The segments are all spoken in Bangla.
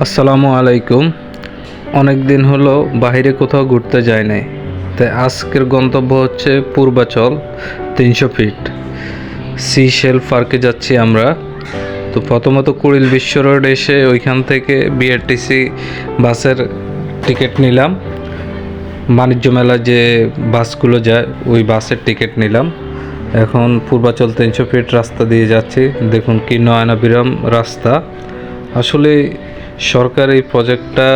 আসসালামু আলাইকুম। অনেক দিন হলো বাইরে কোথাও ঘুরতে যাই নাই, তাই আজকের গন্তব্য হচ্ছে পূর্বাচল 300 ফিট সিশেল পার্কে যাচ্ছি আমরা। তো প্রথমত কুড়িল বিশ্ব রোড এসে ওইখান থেকে বিআরটিসি বাসের টিকিট নিলাম। বাণিজ্য মেলা যে বাসগুলো যায় ওই বাসের টিকিট নিলাম। এখন পূর্বাচল 300 ফিট রাস্তা দিয়ে যাচ্ছি। দেখুন কি নয়নাবিরাম রাস্তা। আসলে সরকার এই প্রজেক্টটা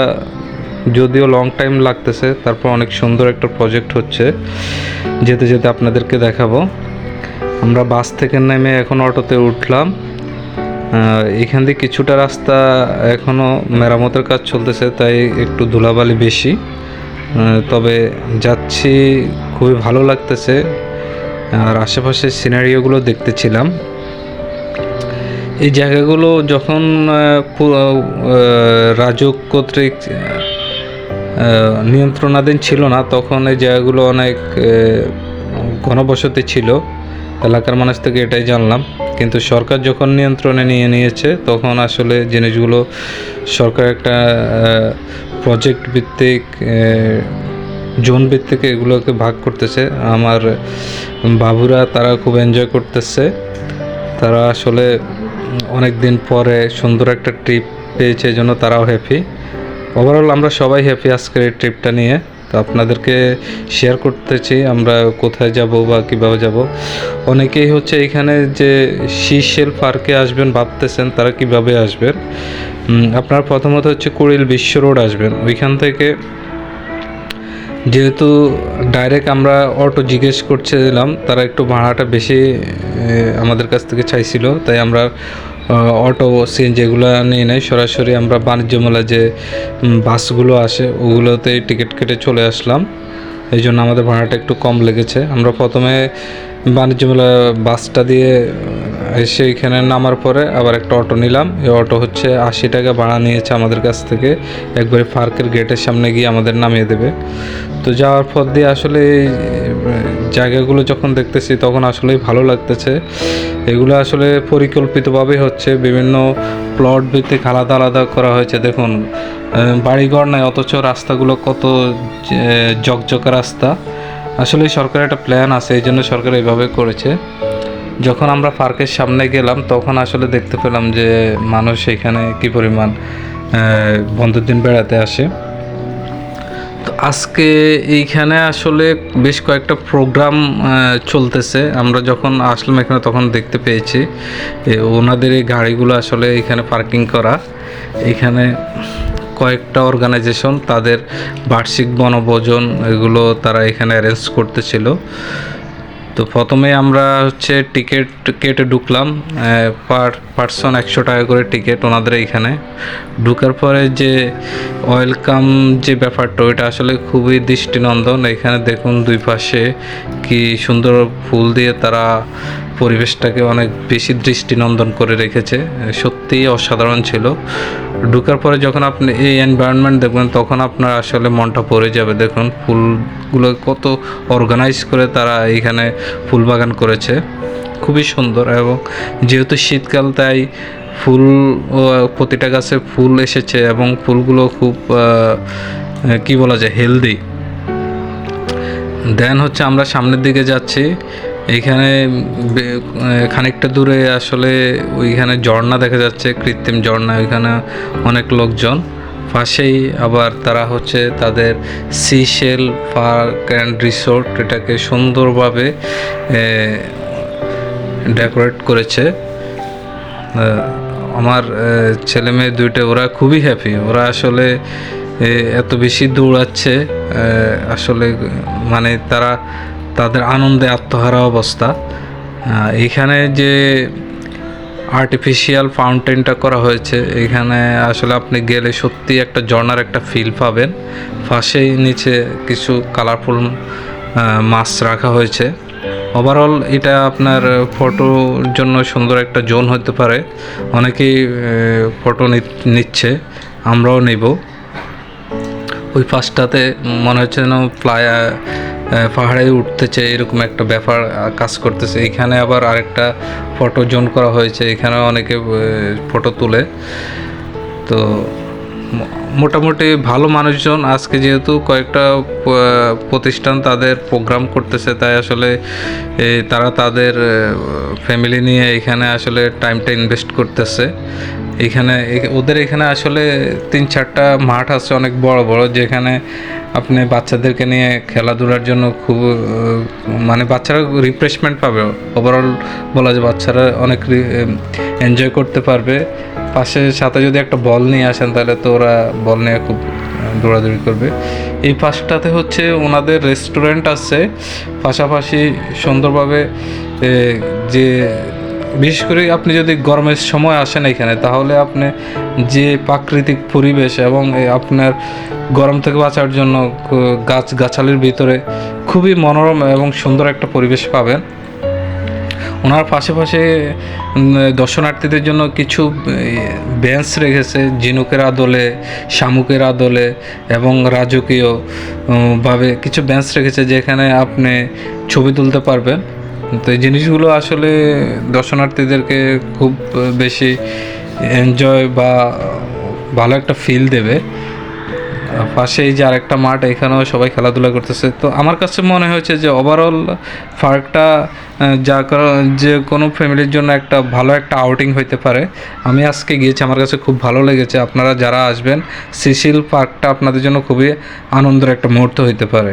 যদিও লং টাইম লাগতেছে, তারপর অনেক সুন্দর একটা প্রজেক্ট হচ্ছে। যেতে যেতে আপনাদেরকে দেখাবো। আমরা বাস থেকে নেমে এখন অটোতে উঠলাম। এখান দিয়ে কিছুটা রাস্তা এখনও মেরামতের কাজ চলতেছে, তাই একটু ধুলাবালি বেশি, তবে যাচ্ছি, খুবই ভালো লাগতেছে। আর আশেপাশের সিনারিওগুলো দেখতেছিলাম। এই জায়গাগুলো যখন রাজুক কর্তৃক নিয়ন্ত্রণাধীন ছিল না, তখন এই জায়গাগুলো অনেক ঘনবসতি ছিল। এলাকার মানুষ থেকে এটাই জানলাম। কিন্তু সরকার যখন নিয়ন্ত্রণে নিয়েছে, তখন আসলে জিনিসগুলো সরকার একটা প্রজেক্ট ভিত্তিক, জোন ভিত্তিক এগুলোকে ভাগ করতেছে। আমার বাবুরা তারা খুব এনজয় করতেছে। তারা আসলে অনেক দিন পরে সুন্দর একটা ট্রিপ পেয়েছে, এই জন্য তারাও হ্যাপি। ওভারঅল আমরা সবাই হ্যাপি আজকের এই ট্রিপটা নিয়ে। তো আপনাদেরকে শেয়ার করতেছি আমরা কোথায় যাব বা কীভাবে যাব। অনেকেই হচ্ছে এখানে যে সিশেল পার্কে আসবেন ভাবতেছেন, তারা কিভাবে আসবেন। আপনারা প্রথমত হচ্ছে কুড়িল বিশ্ব রোড আসবেন। ওইখান থেকে যেহেতু ডাইরেক্ট আমরা অটো জিজ্ঞেস করছিলাম, তারা একটু ভাড়াটা বেশি আমাদের কাছ থেকে চাইছিল, তাই আমরা অটো সিএনজি যেগুলো নিয়ে নেই। সরাসরি আমরা বাণিজ্য মেলা যে বাসগুলো আসে ওগুলোতেই টিকিট কেটে চলে আসলাম। এই জন্য আমাদের ভাড়াটা একটু কম লেগেছে। আমরা প্রথমে বাণিজ্য মেলা বাসটা দিয়ে এসে এখানে নামার পরে আবার একটা অটো নিলাম। এই অটো হচ্ছে 80 টাকা ভাড়া নিয়েছে আমাদের কাছ থেকে। একবারে পার্কের গেটের সামনে গিয়ে আমাদের নামিয়ে দেবে। তো যাওয়ার পর দিয়ে আসলে এই জায়গাগুলো যখন দেখতেছি তখন আসলেই ভালো লাগতেছে। এগুলো আসলে পরিকল্পিতভাবে হচ্ছে, বিভিন্ন প্লট ভিত্তিক আলাদা আলাদা করা হয়েছে। দেখুন বাড়িঘর নাই, অথচ রাস্তাগুলো কত জকজকা রাস্তা। আসলে সরকারের একটা প্ল্যান আছে, এই জন্য সরকার এইভাবে করেছে। যখন আমরা পার্কের সামনে গেলাম তখন আসলে দেখতে পেলাম যে মানুষ এখানে কী পরিমাণ বন্ধের দিন বেড়াতে আসে। তো আজকে এইখানে আসলে বেশ কয়েকটা প্রোগ্রাম চলতেছে। আমরা যখন আসলাম এখানে তখন দেখতে পেয়েছি ওনাদের এই গাড়িগুলো আসলে এখানে পার্কিং করা। এখানে কয়েকটা অর্গানাইজেশন তাদের বার্ষিক বনভোজন এগুলো তারা এখানে অ্যারেঞ্জ করতেছিল। তো প্রথমে আমরা হচ্ছে টিকিট কেটে ঢুকলাম। পার পার্সন 100 টাকা করে টিকিট ওনাদের এইখানে। ঢুকার পরে যে ওয়েলকাম যে ব্যাপারটা, ওইটা আসলে খুবই দৃষ্টিনন্দন। এখানে দেখুন দুই পাশে কি সুন্দর ফুল দিয়ে তারা পরিবেশটাকে অনেক বেশি দৃষ্টিনন্দন করে রেখেছে। সত্যিই অসাধারণ ছিল। ঢুকার পরে যখন আপনি এই এনভায়রনমেন্ট দেখবেন তখন আপনার আসলে মনটা ভরে যাবে। দেখুন ফুলগুলো কত অর্গানাইজ করে তারা এইখানে ফুল বাগান করেছে, খুবই সুন্দর। এবং যেহেতু শীতকাল, তাই ফুল প্রতিটা গাছে ফুল এসেছে এবং ফুলগুলো খুব কি বলা যায়, হেলদি। দেন হচ্ছে আমরা সামনের দিকে যাচ্ছি। এইখানে খানিকটা দূরে আসলে ওইখানে ঝর্ণা দেখা যাচ্ছে, কৃত্রিম ঝর্ণা। ওইখানে অনেক লোকজন। পাশেই আবার তারা হচ্ছে তাদের সিশেল পার্ক অ্যান্ড রিসোর্ট এটাকে সুন্দরভাবে ডেকোরেট করেছে। আমার ছেলে মেয়ে দুইটা ওরা খুবই হ্যাপি। ওরা আসলে এত বেশি দৌড়াচ্ছে, আসলে মানে তারা তাদের আনন্দে আত্মহারা অবস্থা। এখানে যে আর্টিফিশিয়াল ফাউন্টেনটা করা হয়েছে, এখানে আসলে আপনি গেলে সত্যি একটা ঝর্ণার একটা ফিল পাবেন। পাশেই নিচে কিছু কালারফুল মাছ রাখা হয়েছে। ওভারঅল এটা আপনার ফটোর জন্য সুন্দর একটা জোন হতে পারে। অনেকেই ফটো নিচ্ছে, আমরাও নেব। ওই পাশটাতে মনে হচ্ছে যেন পাহাড়ে উঠতেছে, এরকম একটা ব্যাপার কাজ করতেছে। এখানে আবার আরেকটা ফটো জোন করা হয়েছে, এখানে অনেকে ফটো তুলে। তো মোটামুটি ভালো মানুষজন। আজকে যেহেতু কয়েকটা প্রতিষ্ঠান তাদের প্রোগ্রাম করতেছে, তাই আসলে তারা তাদের ফ্যামিলি নিয়ে এখানে আসলে টাইমটা ইনভেস্ট করতেছে। ওদের এখানে আসলে 3-4টা মাঠ আছে অনেক বড় বড়, যেখানে আপনি বাচ্চাদেরকে নিয়ে খেলাধুলার জন্য খুব মানে বাচ্চারা রিফ্রেশমেন্ট পাবে। ওভারঅল বলা যায় বাচ্চারা অনেক এনজয় করতে পারবে। সাথে যদি একটা বল নিয়ে আসেন তাহলে তো ওরা বল নিয়ে খুব দৌড়াদৌড়ি করবে। এই পাশটাতে হচ্ছে ওনাদের রেস্টুরেন্ট আছে, পাশাপাশি সুন্দরভাবে যে বিশেষ করে আপনি যদি গরমের সময় আসেন এখানে, তাহলে আপনি যে প্রাকৃতিক পরিবেশ এবং আপনার গরম থেকে বাঁচার জন্য গাছগাছালির ভিতরে খুবই মনোরম এবং সুন্দর একটা পরিবেশ পাবেন। ওনার পাশে দর্শনার্থীদের জন্য কিছু বেঞ্চ রেখেছে ঝিনুকের আদলে, শামুকের আদলে এবং রাজকীয় ভাবে কিছু বেঞ্চ রেখেছে, যেখানে আপনি ছবি তুলতে পারবেন। তো এই জিনিসগুলো আসলে দর্শনার্থীদেরকে খুব বেশি এনজয় বা ভালো একটা ফিল দেবে। পাশেই যে আরেকটা মাঠ, এখানেও সবাই খেলাধুলা করতেছে। তো আমার কাছে মনে হয়েছে যে ওভারঅল পার্কটা যে কোনো ফ্যামিলির জন্য একটা ভালো একটা আউটিং হইতে পারে। আমি আজকে গিয়েছি, আমার কাছে খুব ভালো লেগেছে। আপনারা যারা আসবেন, সিসিল পার্কটা আপনাদের জন্য খুবই আনন্দের একটা মুহূর্ত হইতে পারে।